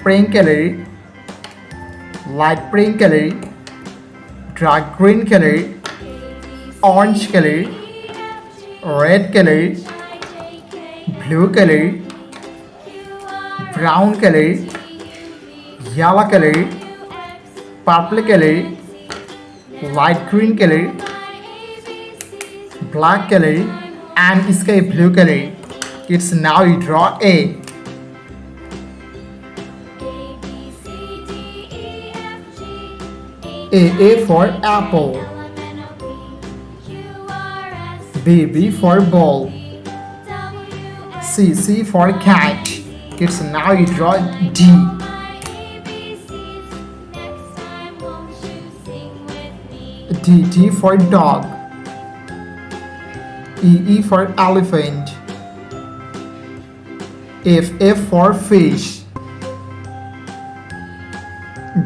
pink color, light pink color, dark green color, orange color, red color, blue color, brown color, yellow color, purple color, light green color, black color, and sky blue color. It's now you draw A. A for apple. B for ball. C for cat. It's now you draw D. D for dog. E for elephant. F for fish.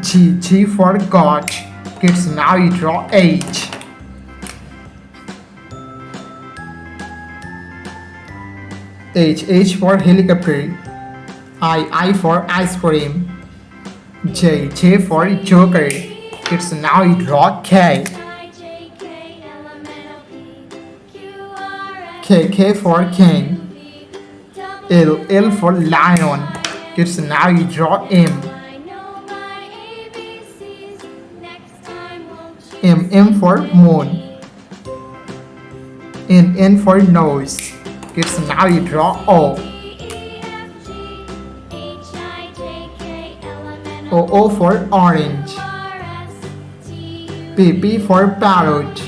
G for goat. Kids, now you draw H. H for helicopter. I for ice cream. J for joker. Kids, now you draw K. K for king. L for lion. Kids, now you draw M. M for moon. N for nose. Kids, now you draw O. O for orange. P for parrot.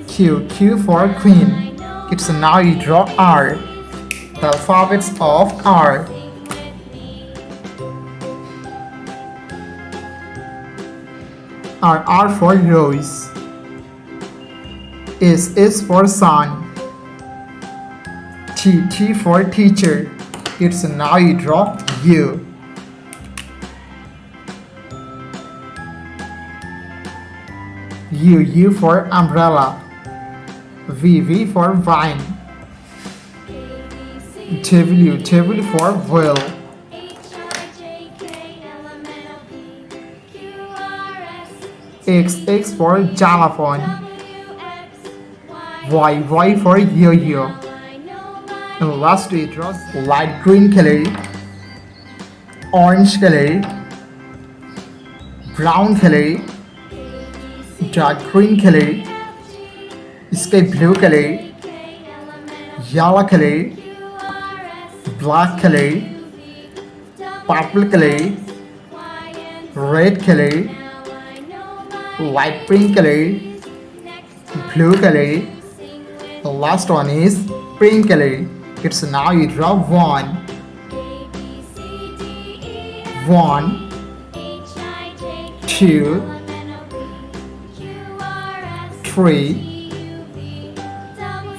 Q for queen. Kids, now you draw R. The alphabets of R. R for rose. S for sun. T for teacher. It's now you draw U. U for umbrella. V for vine. W for whale. X for xylophone. Y for yo-yo. And last we draw light green color, orange color, brown color, dark green color, sky blue color, yellow color, black color, purple color, red color, light pink color, blue color. The last one is pink color. It's now you draw 1, 2, 3,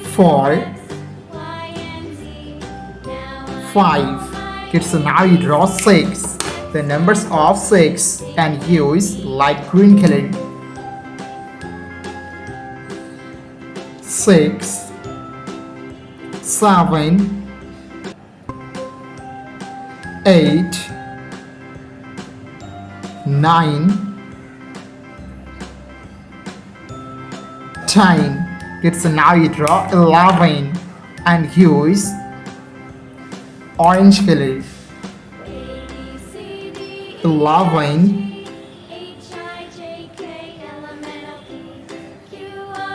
4, 5. It's now you draw 6. The numbers of 6 and use light green color. 6, 7, 8, 9, 10. It's now you draw 11 and use orange color. 11,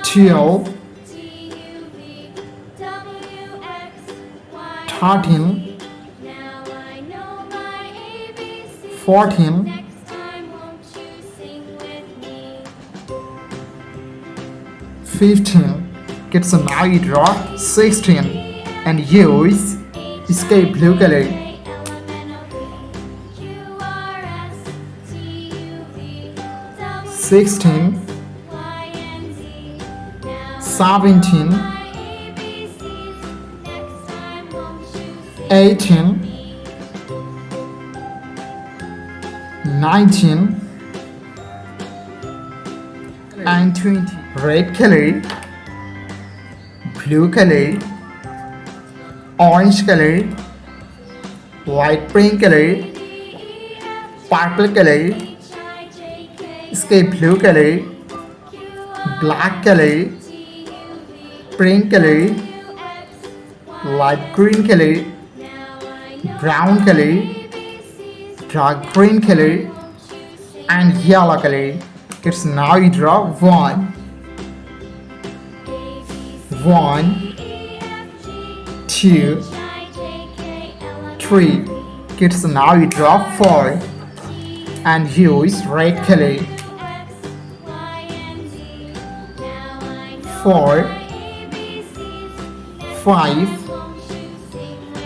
12, 13, 14, 15. Kids, now you draw 16 and use sky blue color. 16, 17, 18, 19, and 20. Red color, blue color, orange color, light pink color, purple color, sky blue color, black color, pink color, light green color, brown color, dark green color, and yellow color. It's now you draw one, two, three. Kids, now you draw four, and here is red color. 4, 5,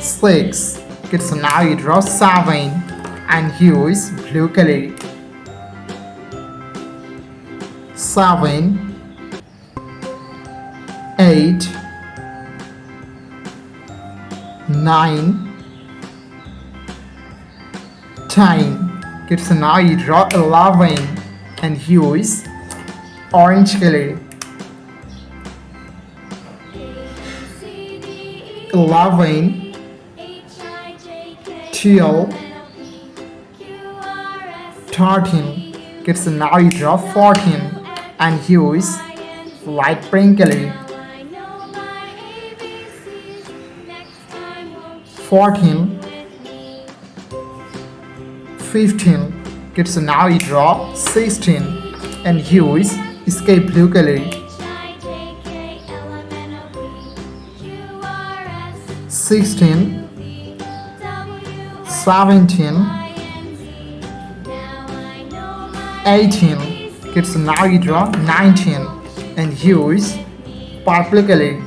6. Kids, now you draw 7, and here is blue color. 7, 8, 9, 10. Kids, now you draw 11, and here is orange color. 11, 12, 13. Kids, now you draw 14, and here is light pink color. 14, 15. Kids, now you draw 16, and here is sky blue color. 16, 17, 18. Kids, now you draw 19, and here is purple color.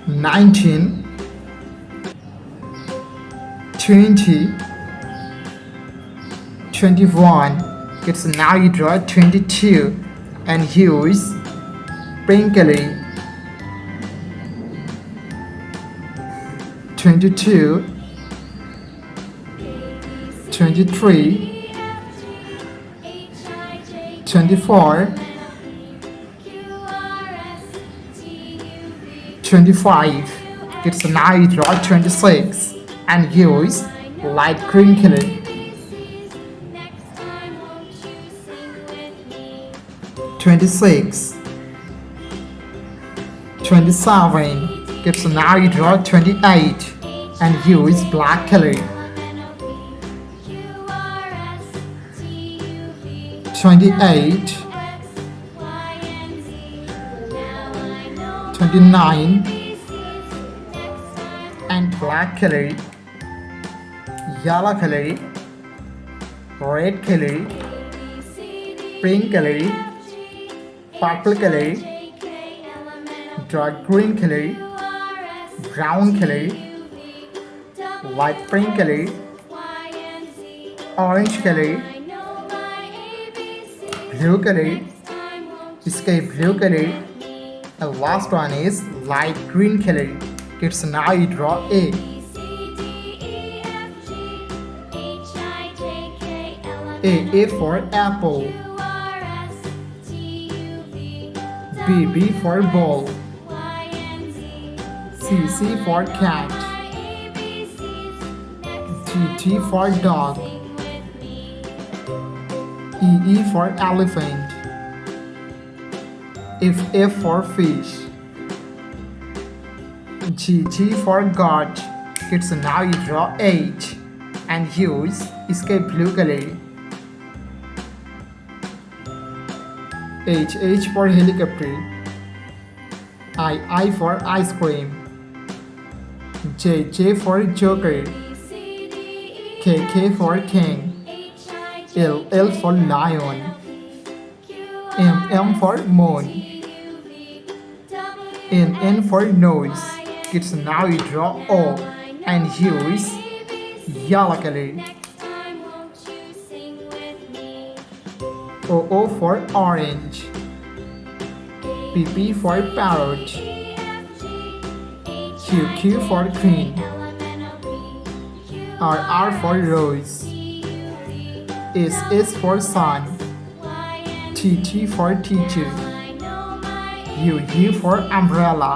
19, 20, 21. Kids, now you draw 22, and here is pink color. 22, 23, 24, 25. Kids, now you draw 26, and here is light green color. 26, 27. Kids, now you draw 28, and here is black color. 28, 29, and black color, yellow color, red color, pink color, purple color, dark green color, brown color, light pink color, orange color, blue color, sky blue color, and last one is light green color. Kids, now you draw A. A for apple. B for ball. C for cat. T for dog. E for elephant. F for fish. G for God. Kids, now you draw H, and use sky blue color. H for helicopter. I for ice cream. J for joker. K for king. L for lion. M for moon. N for nose. Kids, now you draw O, and use yellow color. O for orange. P for parrot. Q for queen. R for rose. S for sun. T for teacher. U for umbrella.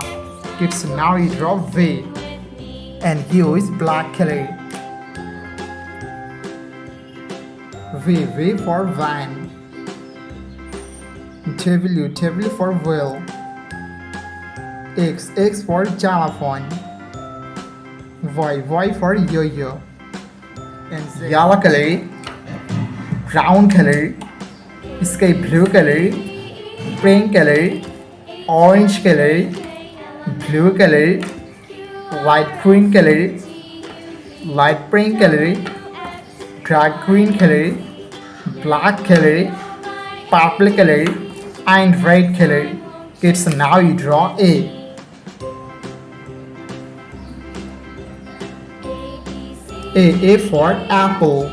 Kids, now you draw V. And here is black color. V for van. W for wheel. X for xylophone. Y for yo-yo. And yellow color, brown color, sky blue color, pink color, orange color, blue color, light green color, light pink color, dark green color, black color, purple color, and red color. Kids, now you draw A. A for apple.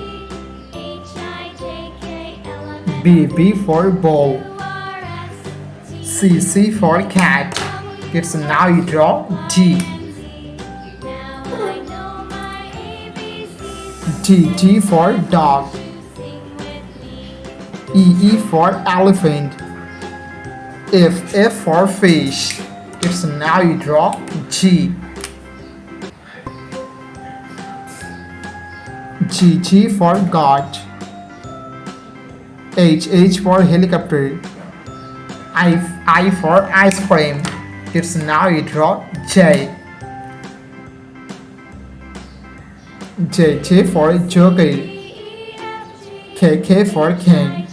B for ball. C for cat. Kids, now you draw D. T for dog. E for elephant. F for fish. Kids, now you draw G. G for goat. H for helicopter. I for ice cream. Kids, now you draw J. J for joker. K for king.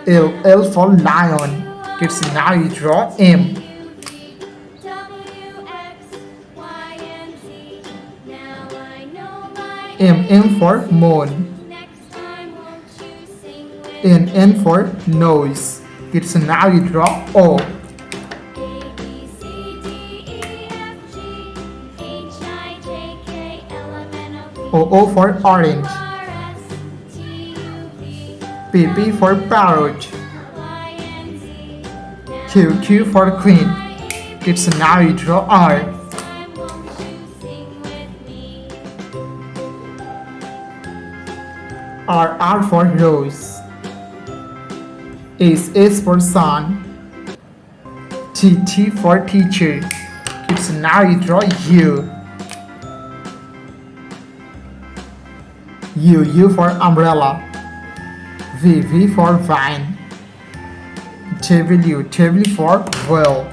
L for lion. Kids, now you draw M. M for moon. N for nose. Kids, now you draw O. O for orange. P for parrot. Q for queen. Kids, now you draw R. R for rose. S for sun. T for teacher. Kids, now you draw U. U for umbrella. V for vine. W for wheel.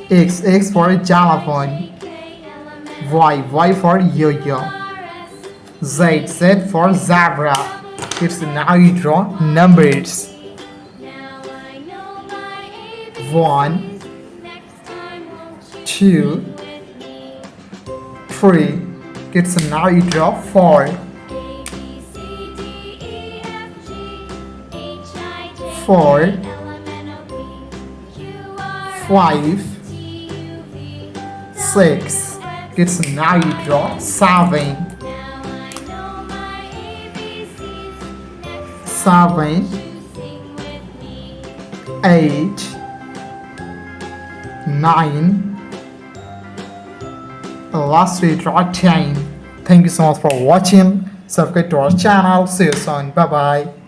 X for xylophone. Y for yo-yo. Z for zebra. Kids, now you draw numbers. 1, 2, 3. Kids, now you draw 4. 4, 5, 6. Kids, now you draw 7. 7, 8, 9. Lastly, draw 10. Thank you so much for watching. Subscribe to our channel. See you soon. Bye bye.